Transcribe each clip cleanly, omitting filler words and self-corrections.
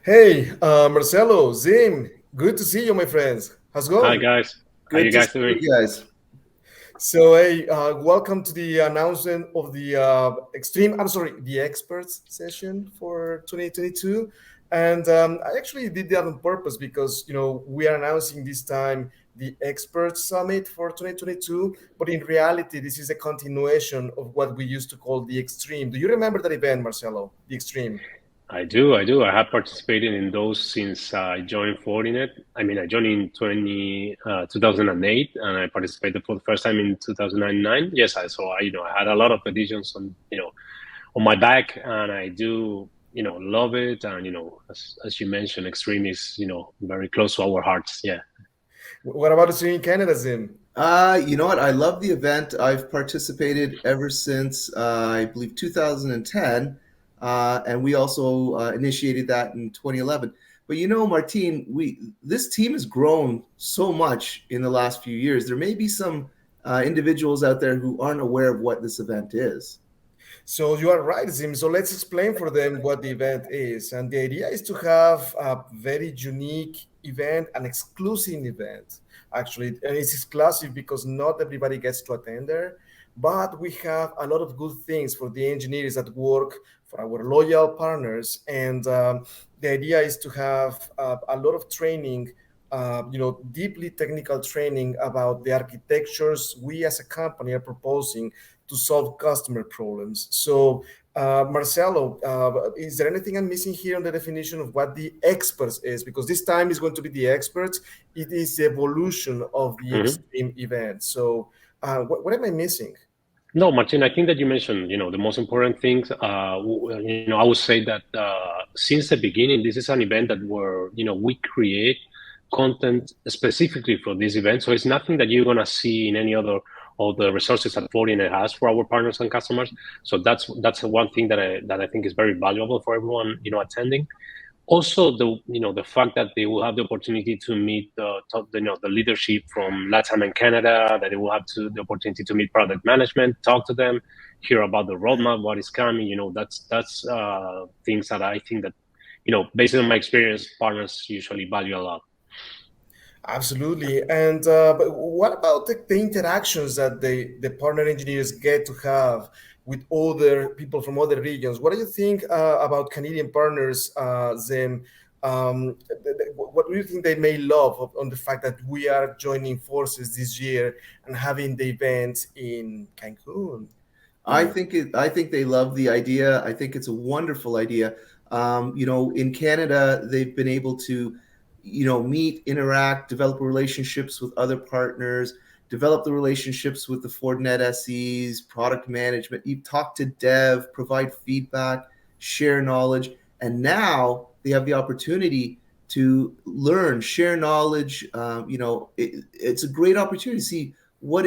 Hey, Marcelo, Zim, good to see you, my friends. How's it Hi going? guys, how Good you to guys see doing? you guys. So, hey, welcome to the announcement of the the experts session for 2022. And I actually did that on purpose because, we are announcing this time the Experts Summit for 2022. But in reality, this is a continuation of what we used to call the Extreme. Do you remember that event, Marcelo? The Extreme? I do. I have participated in those since I joined Fortinet. I mean, I joined in 2008, and I participated for the first time in 2009. Yes, I had a lot of editions on my back, and I do, love it. And, as you mentioned, Extreme is, very close to our hearts. Yeah. What about the in Canada, Zim? You know what? I love the event. I've participated ever since I believe 2010, and we also initiated that in 2011. But Martin, we this team has grown so much in the last few years. There may be some individuals out there who aren't aware of what this event is. So you are right, Zim. So let's explain for them what the event is. And the idea is to have a very unique event, an exclusive event, actually. And it's exclusive because not everybody gets to attend there. But we have a lot of good things for the engineers that work for our loyal partners. And the idea is to have a lot of training, deeply technical training about the architectures we as a company are proposing to solve customer problems. So, Marcelo, is there anything I'm missing here on the definition of what the experts is? Because this time is going to be the experts. It is the evolution of the Mhm. extreme event. So, what am I missing? No, Martin, I think that you mentioned, the most important things. I would say that since the beginning, this is an event that we create content specifically for this event. So it's nothing that you're gonna see in any other of the resources that Fortinet has for our partners and customers. So that's one thing that I think is very valuable for everyone, attending. Also, the fact that they will have the opportunity to meet the leadership from Latin and Canada, that they will have the opportunity to meet product management, talk to them, hear about the roadmap, what is coming. That's things that I think that based on my experience, partners usually value a lot. Absolutely. And but what about the interactions that the partner engineers get to have with other people from other regions? What do you think about Canadian partners, Zim? What do you think they may love on the fact that we are joining forces this year and having the event in Cancun? In I think they love the idea. I think it's a wonderful idea. In Canada, they've been able to, meet, interact, develop relationships with other partners, develop the relationships with the Fortinet SEs, product management. You talk to dev, provide feedback, share knowledge, and now they have the opportunity to learn, share knowledge. It's a great opportunity to see what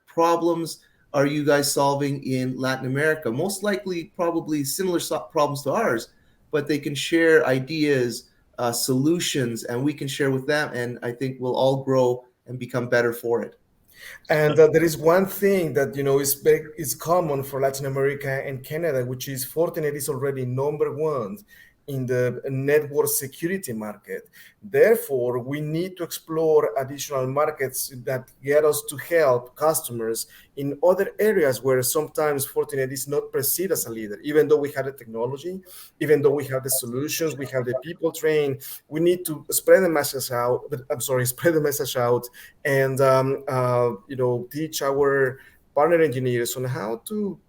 problems are you guys solving in Latin America? Most likely, probably similar problems to ours, but they can share ideas, solutions, and we can share with them. And I think we'll all grow and become better for it. And there is one thing that is common for Latin America and Canada, which is Fortinet is already number one in the network security market. Therefore, we need to explore additional markets that get us to help customers in other areas where sometimes Fortinet is not perceived as a leader, even though we have the technology, even though we have the solutions, we have the people trained. We need to spread the message out. I'm sorry, spread the message out and teach our partner engineers on how to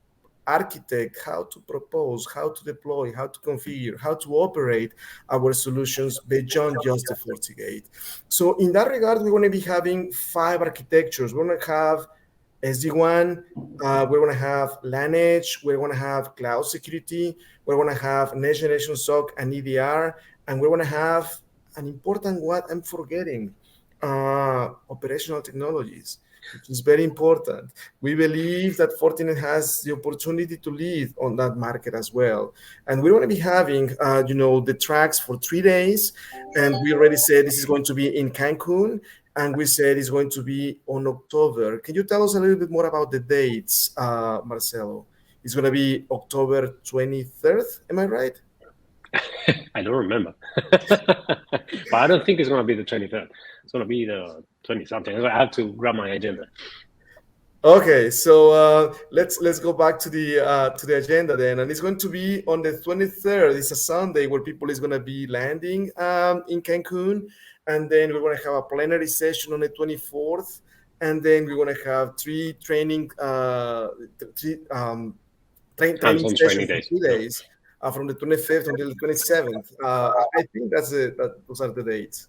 architect, how to propose, how to deploy, how to configure, how to operate our solutions beyond just the FortiGate. So in that regard, we're going to be having 5 architectures. We're going to have SD-WAN, we're going to have LAN Edge, we're going to have cloud security, we're going to have next generation SOC and EDR, and we're going to have an important one I'm forgetting, operational technologies, which is very important. We believe that Fortinet has the opportunity to lead on that market as well. And we're going to be having, the tracks for 3 days. And we already said this is going to be in Cancun. And we said it's going to be on October. Can you tell us a little bit more about the dates, Marcelo? It's going to be October 23rd. Am I right? I don't remember, but I don't think it's going to be the 23rd. It's going to be the 20 something. I have to grab my agenda. Okay, so let's go back to the agenda then, and it's going to be on the 23rd. It's a Sunday where people is going to be landing in Cancun, and then we're going to have a plenary session on the 24th, and then we're going to have three training training Hands-on sessions training for days. 2 days, from the 25th until the 27th. I think those are the dates.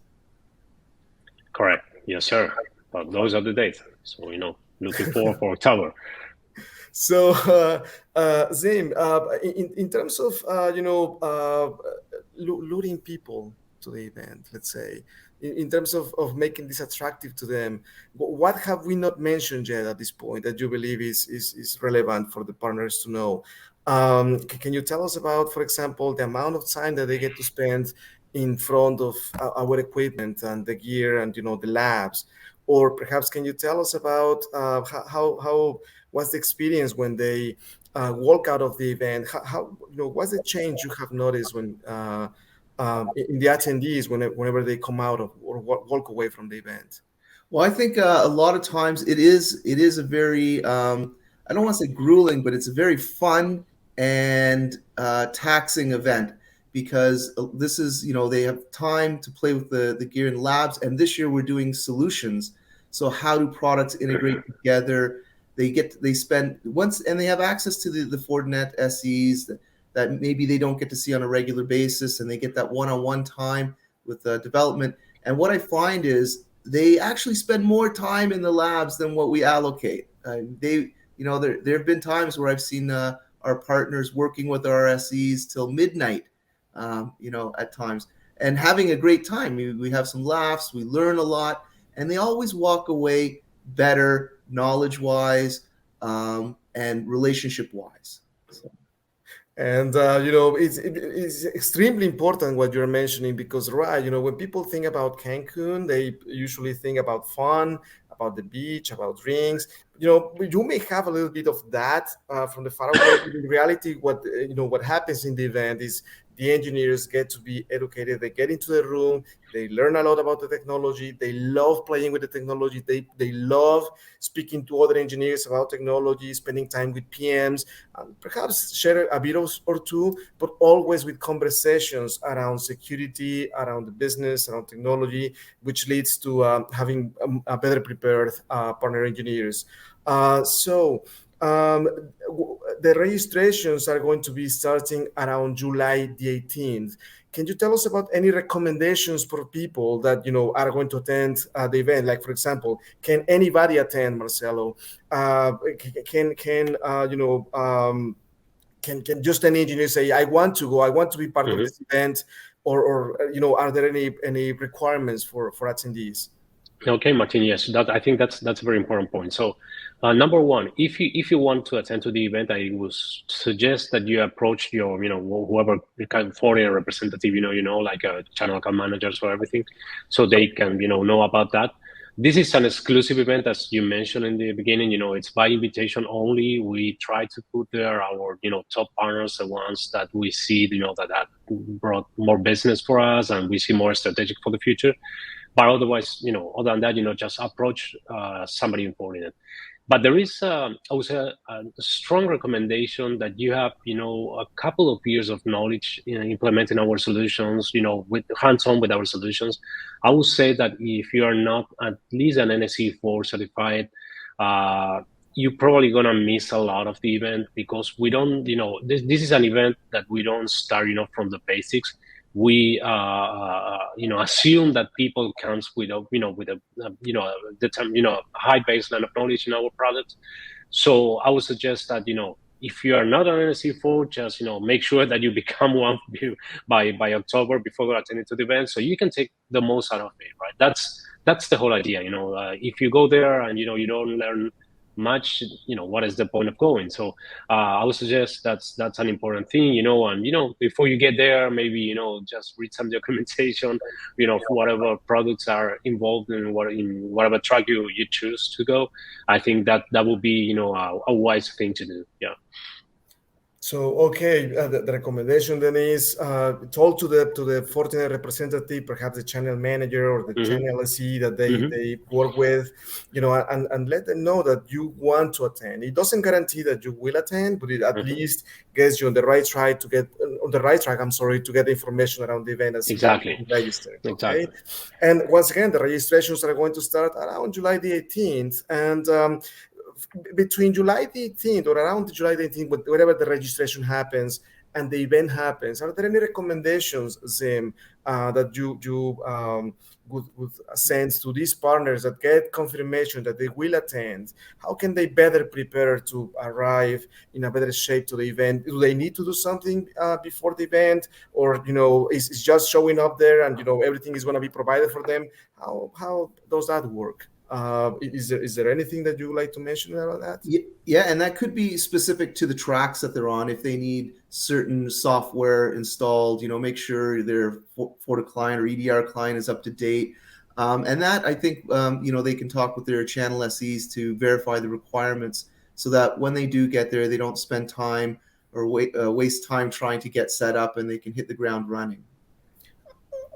Correct. Yes, sir. But those are the dates. So, looking forward for October. So, Zim, in terms of luring people to the event, let's say, in terms of making this attractive to them, what have we not mentioned yet at this point that you believe is relevant for the partners to know? Can you tell us about, for example, the amount of time that they get to spend in front of our equipment and the gear and the labs? Or perhaps can you tell us about how what's the experience when they walk out of the event? How what's the change you have noticed when in the attendees whenever they come out of or walk away from the event? Well, I think a lot of times it is a very I don't want to say grueling, but it's a very fun and taxing event, because this is, they have time to play with the gear in labs, and this year we're doing solutions. So how do products integrate together? They spend once, and they have access to the Fortinet SEs that maybe they don't get to see on a regular basis, and they get that one-on-one time with development. And what I find is they actually spend more time in the labs than what we allocate. There have been times where I've seen our partners working with our SEs till midnight, at times, and having a great time. We have some laughs, we learn a lot, and they always walk away better, knowledge-wise, and relationship-wise. So. And it's extremely important what you're mentioning, because when people think about Cancun, they usually think about fun, about the beach, about drinks. You may have a little bit of that from the far away, but in reality, what happens in the event is the engineers get to be educated. They get into the room, they learn a lot about the technology. They love playing with the technology. They love speaking to other engineers about technology, spending time with PMs, perhaps share a bit or two, but always with conversations around security, around the business, around technology, which leads to having a better prepared partner engineers. The registrations are going to be starting around July the 18th. Can you tell us about any recommendations for people that are going to attend the event? Like, for example, can anybody attend, Marcelo? Can just an engineer say, "I want to go. I want to be part of this event," or are there any requirements for attendees? Okay, Martin. Yes, I think that's a very important point. So, number one, if you want to attend to the event, I would suggest that you approach your whoever kind of foreign representative like channel account managers or everything, so they can know about that. This is an exclusive event, as you mentioned in the beginning. It's by invitation only. We try to put there our top partners, the ones that we see that have brought more business for us and we see more strategic for the future. But otherwise, other than that, just approach somebody important. But there is, I would say, a strong recommendation that you have, a couple of years of knowledge in implementing our solutions, with hands-on with our solutions. I would say that if you are not at least an NSE4 certified, you're probably going to miss a lot of the event, because we don't, this is an event that we don't start, from the basics. We assume that people comes with a high baseline of knowledge in our products. So I would suggest that if you are not an NSE4, just make sure that you become one by October before attending to the event, so you can take the most out of it. Right? That's the whole idea. If you go there and you don't learn much, what is the point of going? So I would suggest that's an important thing, and before you get there, maybe just read some documentation, for whatever products are involved in whatever track you choose to go. I think that would be a wise thing to do. Yeah. So okay, the recommendation then is talk to the Fortinet representative, perhaps the channel manager or the Mm-hmm. channel SE that they Mm-hmm. they work with, and let them know that you want to attend. It doesn't guarantee that you will attend, but it at Mm-hmm. least gets you on the right track to get on the right track. I'm sorry, to get information around the event as you Exactly. register. Okay, Exactly. and once again, the registrations are going to start around July the 18th, and between July the 18th or around July the 18th, wherever the registration happens and the event happens, are there any recommendations, Zim, that you would send to these partners that get confirmation that they will attend? How can they better prepare to arrive in a better shape to the event? Do they need to do something before the event, or is just showing up there and everything is going to be provided for them? How does that work? Is there anything that you would like to mention about that? Yeah, and that could be specific to the tracks that they're on. If they need certain software installed, make sure their Forti client or EDR client is up to date. And that I think they can talk with their channel SEs to verify the requirements, so that when they do get there, they don't spend time or waste time trying to get set up, and they can hit the ground running.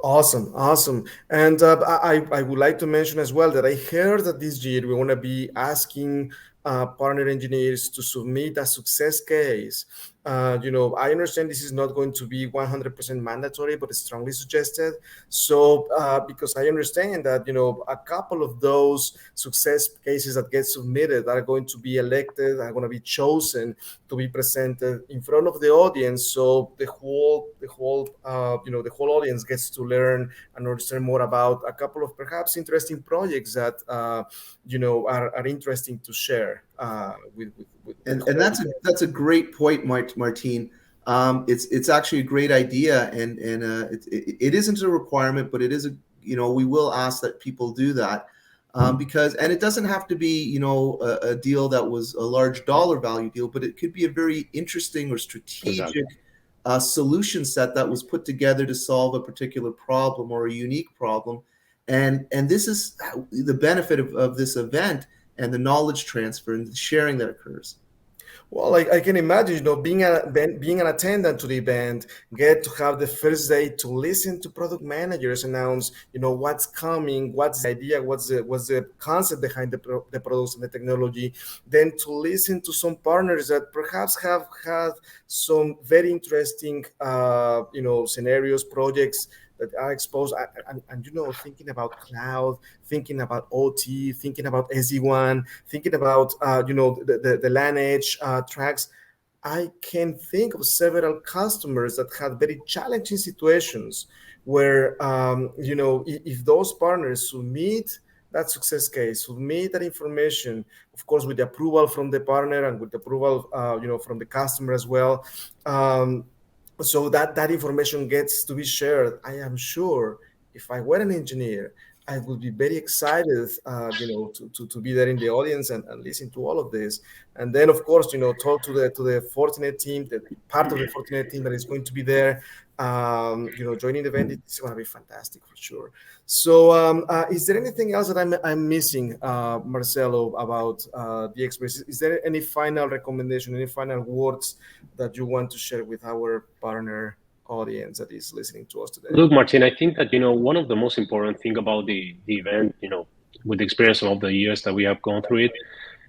Awesome. And I would like to mention as well that I heard that this year we want to be asking partner engineers to submit a success case. I understand this is not going to be 100% mandatory, but it's strongly suggested. So, because I understand that, a couple of those success cases that get submitted are going to be elected, are going to be chosen to be presented in front of the audience. So the whole audience gets to learn and understand more about a couple of perhaps interesting projects that are interesting to share with And that's a great point, Martine. It's actually a great idea, and it isn't a requirement, but it is we will ask that people do that, because, and it doesn't have to be a deal that was a large dollar value deal, but it could be a very interesting or strategic Exactly. solution set that was put together to solve a particular problem or a unique problem, and this is the benefit of this event and the knowledge transfer and the sharing that occurs. Well, I can imagine, being an attendant to the event, get to have the first day to listen to product managers announce, what's coming, what's the idea, what's the concept behind the products and the technology. Then to listen to some partners that perhaps have had some very interesting, scenarios, projects that are exposed, and thinking about cloud, thinking about OT, thinking about SD-WAN, thinking about the LAN edge tracks. I can think of several customers that had very challenging situations where if those partners submit that success case, submit that information, of course with the approval from the partner and with the approval from the customer as well. So that information gets to be shared. I am sure if I were an engineer, I would be very excited, to be there in the audience and listen to all of this. And then, of course, talk to the Fortinet team, that part of the Fortinet team that is going to be there, joining the event. It's going to be fantastic for sure. So, is there anything else that I'm missing, Marcelo, about the experience? Is there any final recommendation, any final words that you want to share with our partner audience that is listening to us today? Look, Martin, I think that, one of the most important thing about the event, with the experience of the years that we have gone through it,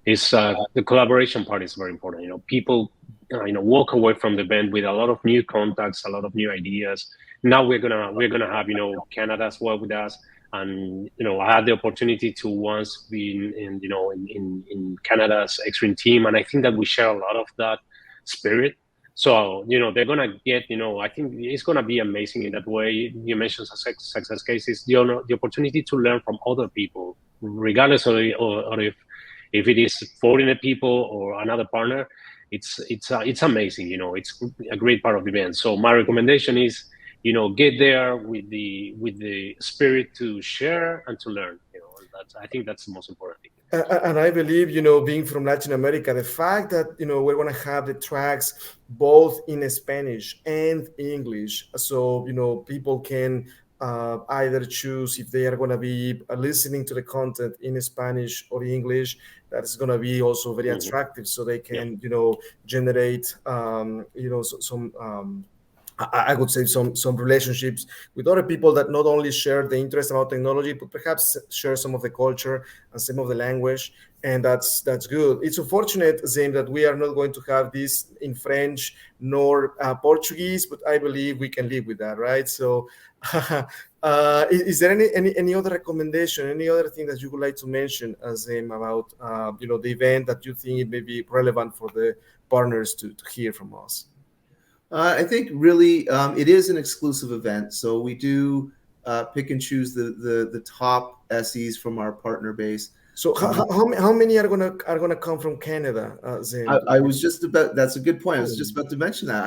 is the collaboration part is very important. People, walk away from the event with a lot of new contacts, a lot of new ideas. Now we're gonna have, Canada as well with us, and I had the opportunity to once be in Canada's Extreme team, and I think that we share a lot of that spirit. So, they're going to get, I think it's going to be amazing in that way. You mentioned success cases, the opportunity to learn from other people, regardless of or if it is foreign people or another partner. It's amazing. It's a great part of the event. So my recommendation is, get there with the spirit to share and to learn. I think that's the most important thing. And I believe, being from Latin America, the fact that, we're going to have the tracks both in Spanish and English, so, people can either choose if they are going to be listening to the content in Spanish or English. That's going to be also very attractive, so they can, generate, some. I would say some relationships with other people that not only share the interest about technology, but perhaps share some of the culture and some of the language, and that's good. It's unfortunate, Zane, that we are not going to have this in French nor Portuguese, but I believe we can live with that, right? So, is there any other recommendation, any other thing that you would like to mention, Zane, about the event that you think it may be relevant for the partners to hear from us? I think really it is an exclusive event, so we do pick and choose the top SEs from our partner base. So how many are gonna come from Canada, Zane? I was just about. That's a good point. I was just about to mention that.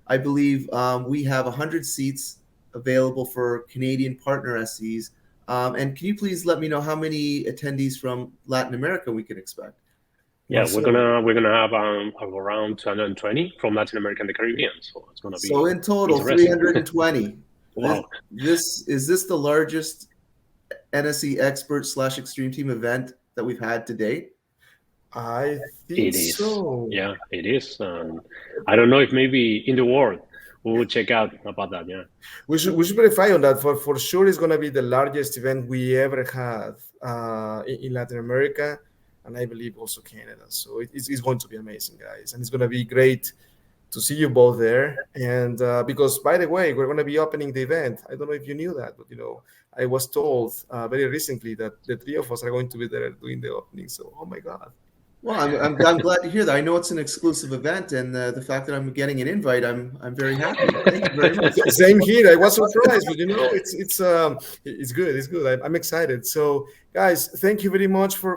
I believe we have 100 seats available for Canadian partner SEs. And can you please let me know how many attendees from Latin America we can expect? Yeah, we're gonna have around 220 from Latin America and the Caribbean. So it's gonna be. So in total, 320. Wow. Is this the largest NSE expert / extreme team event that we've had to date? I think so. Yeah, it is. I don't know if maybe in the world we will check out about that. Yeah, we should verify on that. For sure, it's gonna be the largest event we ever had in Latin America. And I believe also Canada. So it's going to be amazing, guys. And it's going to be great to see you both there. And because, by the way, we're going to be opening the event. I don't know if you knew that, but, I was told very recently that the three of us are going to be there doing the opening. So, oh, my God. Well, I'm glad to hear that. I know it's an exclusive event, and the fact that I'm getting an invite, I'm very happy. Thank you very much. Same here. I was surprised, but it's good. It's good. I'm excited. So, guys, thank you very much for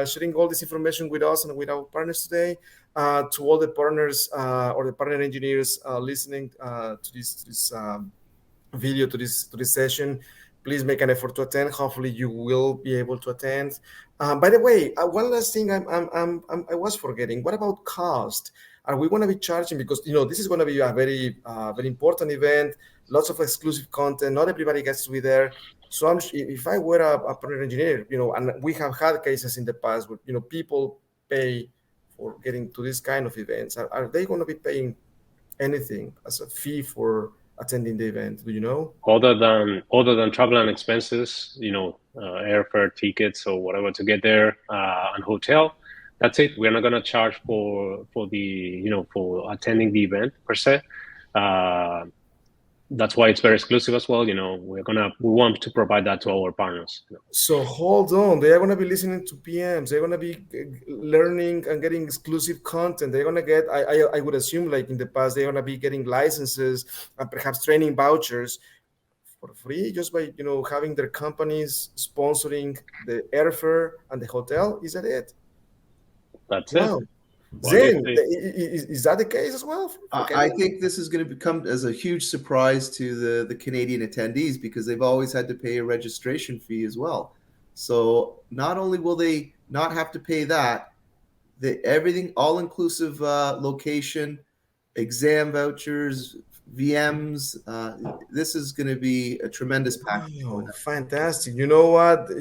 sharing all this information with us and with our partners today. To all the partners or the partner engineers listening to this video, to this session, please make an effort to attend. Hopefully, you will be able to attend. By the way, one last thing I was forgetting. What about cost? Are we going to be charging? Because this is going to be a very very important event. Lots of exclusive content. Not everybody gets to be there. So if I were a partner engineer, and we have had cases in the past where people pay for getting to this kind of events. Are they going to be paying anything as a fee for attending the event? Do you know? Other than travel and expenses, airfare tickets or whatever to get there, and hotel, that's it. We're not going to charge for the for attending the event per se. That's why it's very exclusive as well. We want to provide that to our partners. So hold on, they are going to be listening to PMs. They're going to be learning and getting exclusive content. They're going to get, I would assume, like in the past, they're going to be getting licenses and perhaps training vouchers for free, just by having their companies sponsoring the airfare and the hotel. Is that it? That's wow. it. Zane, is that the case as well? I think this is going to become as a huge surprise to the Canadian attendees, because they've always had to pay a registration fee as well. So not only will they not have to pay that, everything all-inclusive location, exam vouchers, VMs. This is going to be a tremendous package. Oh, fantastic. You know what?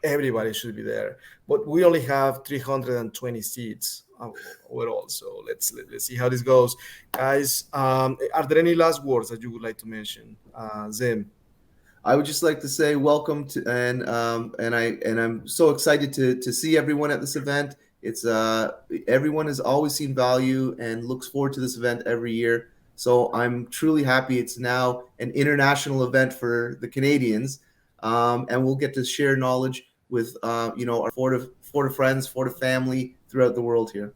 Everybody should be there. But we only have 320 seats overall. So let's see how this goes. Guys, are there any last words that you would like to mention? Zim? I would just like to say welcome to, and I'm so excited to see everyone at this event. It's everyone has always seen value and looks forward to this event every year. So I'm truly happy it's now an international event for the Canadians, and we'll get to share knowledge with our Forti friends, Forti family throughout the world here.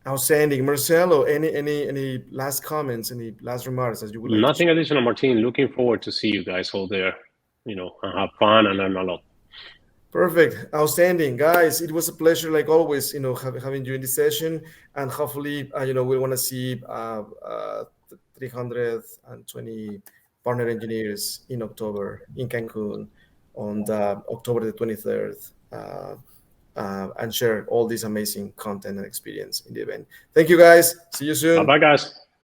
Outstanding. Marcelo, any last comments, any last remarks that you would like Nothing additional, Martin. Looking forward to see you guys all there, and have fun and learn a lot. Perfect. Outstanding. Guys, it was a pleasure, like always, having you in this session. And hopefully, we want to see 320 partner engineers in October in Cancun on October the 23rd. And share all this amazing content and experience in the event. Thank you, guys. See you soon. Bye-bye, guys.